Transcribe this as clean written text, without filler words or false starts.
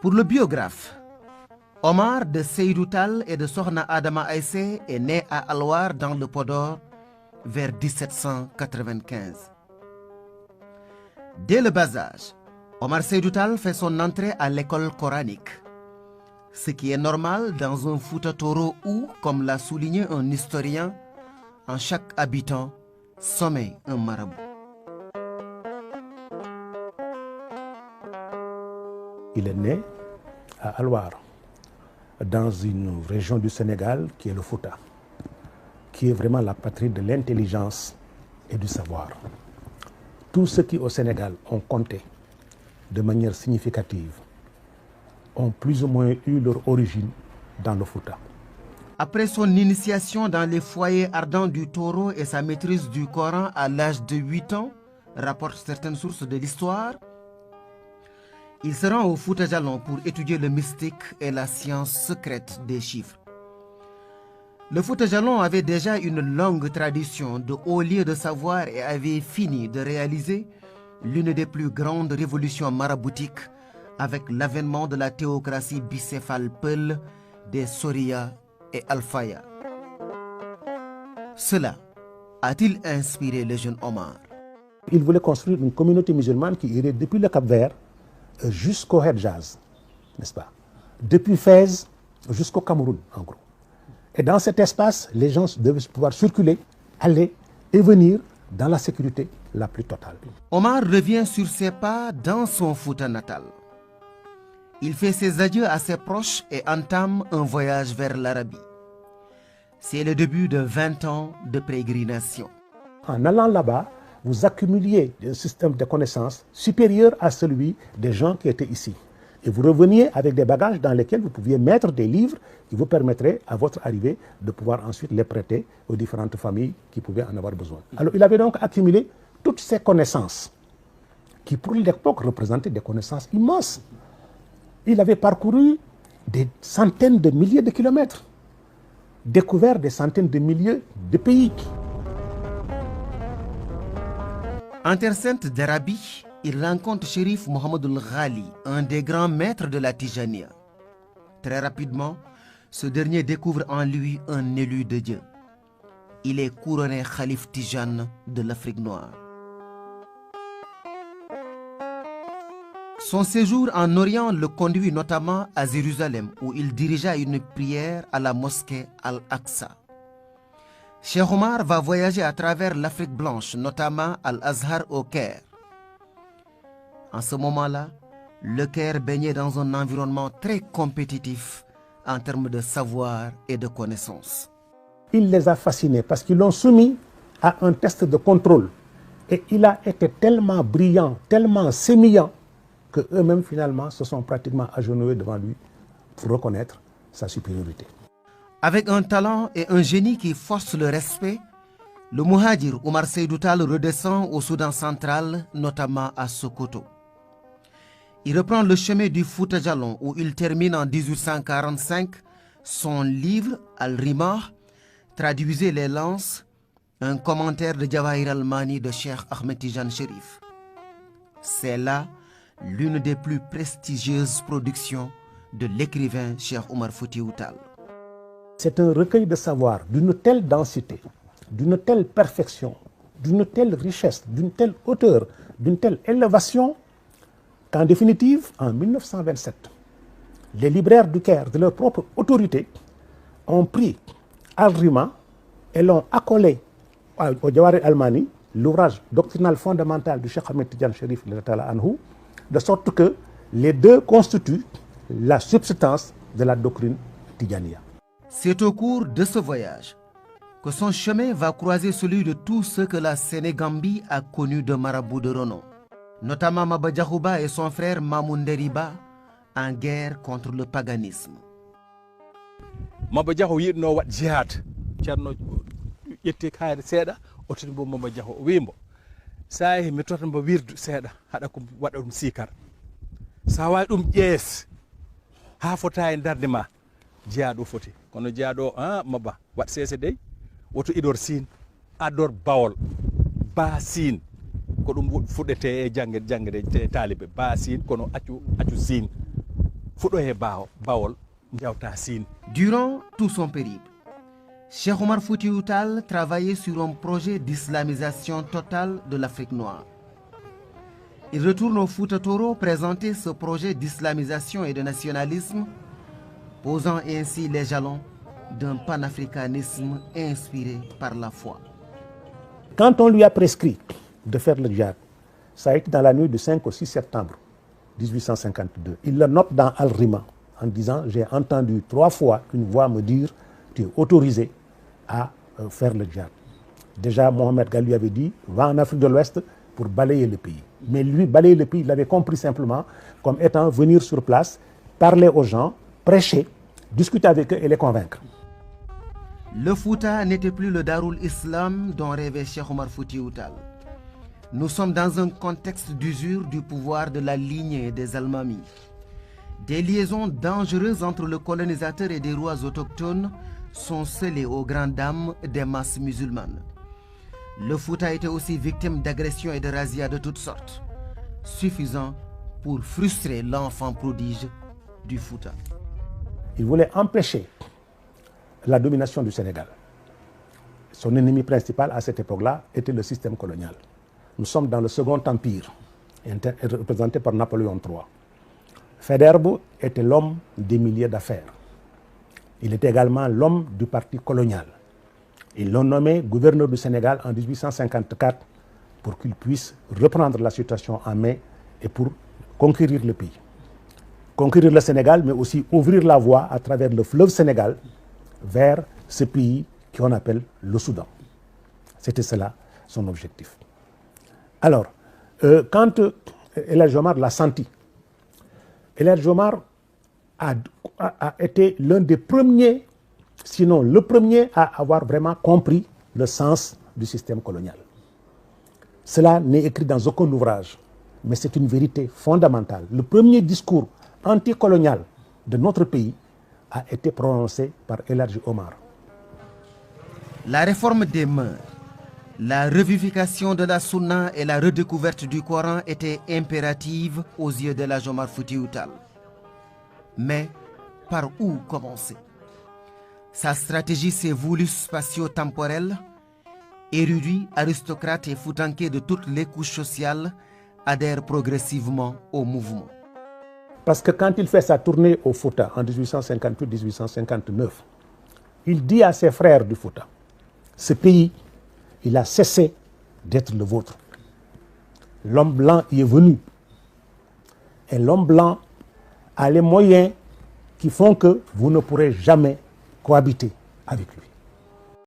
Pour le biographe, Omar de Seydou Tall et de Sokhna Adama Aïssé est né à Alwar dans le Podor vers 1795. Dès le bas âge, Omar Seydou Tall fait son entrée à l'école coranique, ce qui est normal dans un Fouta Toro où, comme l'a souligné un historien, en chaque habitant sommeille un marabout. Il est né à Alwar, dans une région du Sénégal qui est le Fouta, qui est vraiment la patrie de l'intelligence et du savoir. Tous ceux qui au Sénégal ont compté de manière significative ont plus ou moins eu leur origine dans le Fouta. Après son initiation dans les foyers ardents du Taureau et sa maîtrise du Coran à l'âge de 8 ans, rapportent certaines sources de l'histoire, il se rend au Fouta Djallon pour étudier le mystique et la science secrète des chiffres. Le Fouta Djallon avait déjà une longue tradition de hauts lieux de savoir et avait fini de réaliser l'une des plus grandes révolutions maraboutiques avec l'avènement de la théocratie bicéphale Peul, des Soria et Alfaya. Cela a-t-il inspiré le jeune Omar? Il voulait construire une communauté musulmane qui irait depuis le Cap-Vert jusqu'au Hedjaz, n'est-ce pas? Depuis Fès jusqu'au Cameroun, en gros. Et dans cet espace, les gens devaient pouvoir circuler, aller et venir dans la sécurité la plus totale. Omar revient sur ses pas dans son Fouta natal. Il fait ses adieux à ses proches et entame un voyage vers l'Arabie. C'est le début de 20 ans de pérégrination. En allant là-bas, vous accumuliez un système de connaissances supérieur à celui des gens qui étaient ici. Et vous reveniez avec des bagages dans lesquels vous pouviez mettre des livres qui vous permettraient, à votre arrivée, de pouvoir ensuite les prêter aux différentes familles qui pouvaient en avoir besoin. Alors, il avait donc accumulé toutes ces connaissances qui, pour l'époque, représentaient des connaissances immenses. Il avait parcouru des centaines de milliers de kilomètres, découvert des centaines de milliers de pays. En terre sainte d'Arabie, il rencontre Chérif Mohamedou Ghali, un des grands maîtres de la Tijania. Très rapidement, ce dernier découvre en lui un élu de Dieu. Il est couronné Khalif Tijane de l'Afrique noire. Son séjour en Orient le conduit notamment à Jérusalem, où il dirigea une prière à la mosquée Al-Aqsa. Cheikh Omar va voyager à travers l'Afrique blanche, notamment Al-Azhar au Caire. En ce moment-là, le Caire baignait dans un environnement très compétitif en termes de savoir et de connaissances. Il les a fascinés parce qu'ils l'ont soumis à un test de contrôle. Et il a été tellement brillant, tellement sémillant, qu'eux-mêmes finalement se sont pratiquement agenouillés devant lui pour reconnaître sa supériorité. Avec un talent et un génie qui forcent le respect, le Muhajir Omar Seydou Tall redescend au Soudan central, notamment à Sokoto. Il reprend le chemin du Fouta Djallon où il termine en 1845 son livre Al-Rimah, traduisez les lances, un commentaire de Jawahir al-Mani de Cheikh Ahmed Tidiane Chérif. C'est là l'une des plus prestigieuses productions de l'écrivain Cheikh Omar Foutiyou Tall. C'est un recueil de savoir d'une telle densité, d'une telle perfection, d'une telle richesse, d'une telle hauteur, d'une telle élévation qu'en définitive, en 1927, les libraires du Caire, de leur propre autorité, ont pris Al-Rimah et l'ont accolé au Jawahir al-Mani, l'ouvrage doctrinal fondamental du Cheikh Ahmed Tidiane Chérif, de sorte que les deux constituent la substance de la doctrine Tidjania. C'est au cours de ce voyage que son chemin va croiser celui de tous ceux que la Sénégambie a connus de marabouts de renom, notamment Maba Diakhouba et son frère Mamoun Deriba en guerre contre le paganisme. Maba Diakhou yidno wat jihad ceerno ƴetti kaari seeɗa o tini bo Maba Diakhou o wimo sa yehi mi tota mbo wirdu seeɗa haɗa ko waɗa ɗum sikar sa wawi ɗum ƴees ha fota e darde ma jihad o foti kono jihad o Maba wat sese dey woto idor Sine ador Bawol ba Sine ko ɗum fuɗɗete e jangde taliɓe ba Sine kono accu Sine fuɗo e bawol jawta Sine. Durant tout son périple, Cheikh Omar Foutiyou Tall travaillait sur un projet d'islamisation totale de l'Afrique noire. Il retourne au Fouta Toro présenter ce projet d'islamisation et de nationalisme, posant ainsi les jalons d'un panafricanisme inspiré par la foi. Quand on lui a prescrit de faire le djihad, ça a été dans la nuit du 5 au 6 septembre 1852. Il le note dans Al-Rima en disant « J'ai entendu 3 fois une voix me dire « Tu es autorisé à faire le djihad ». Déjà, Mohamed Ghali lui avait dit « Va en Afrique de l'Ouest pour balayer le pays ». Mais lui, balayer le pays, il l'avait compris simplement comme étant venir sur place, parler aux gens, prêcher, discuter avec eux et les convaincre. Le Fouta n'était plus le Darul Islam dont rêvait Cheikh Omar Foutiyou Tall. Nous sommes dans un contexte d'usure du pouvoir de la lignée des Almamis. Des liaisons dangereuses entre le colonisateur et des rois autochtones sont scellées aux grandes dames des masses musulmanes. Le Fouta était aussi victime d'agressions et de razzias de toutes sortes, suffisant pour frustrer l'enfant prodige du Fouta. Il voulait empêcher la domination du Sénégal. Son ennemi principal à cette époque-là était le système colonial. Nous sommes dans le Second Empire, représenté par Napoléon III. Faidherbe était l'homme des milliers d'affaires. Il était également l'homme du parti colonial. Ils l'ont nommé gouverneur du Sénégal en 1854 pour qu'il puisse reprendre la situation en main et pour conquérir le pays. Conquérir le Sénégal, mais aussi ouvrir la voie à travers le fleuve Sénégal vers ce pays qu'on appelle le Soudan. C'était cela son objectif. Alors, quand El Hadj Omar l'a senti, El Hadj Omar a été l'un des premiers, sinon le premier, à avoir vraiment compris le sens du système colonial. Cela n'est écrit dans aucun ouvrage, mais c'est une vérité fondamentale. Le premier discours anticolonial de notre pays a été prononcé par El Hadj Omar. La réforme des mœurs, la revivification de la Sunna et la redécouverte du Coran étaient impératives aux yeux d'El Hadj Omar Foutiyou Tall. Mais par où commencer? Sa stratégie s'est voulue spatio-temporelle. Érudits, aristocrates et foutankés de toutes les couches sociales adhèrent progressivement au mouvement. Parce que quand il fait sa tournée au Fouta en 1858-1859, il dit à ses frères du Fouta, ce pays, il a cessé d'être le vôtre. L'homme blanc y est venu. Et l'homme blanc a les moyens qui font que vous ne pourrez jamais cohabiter avec lui.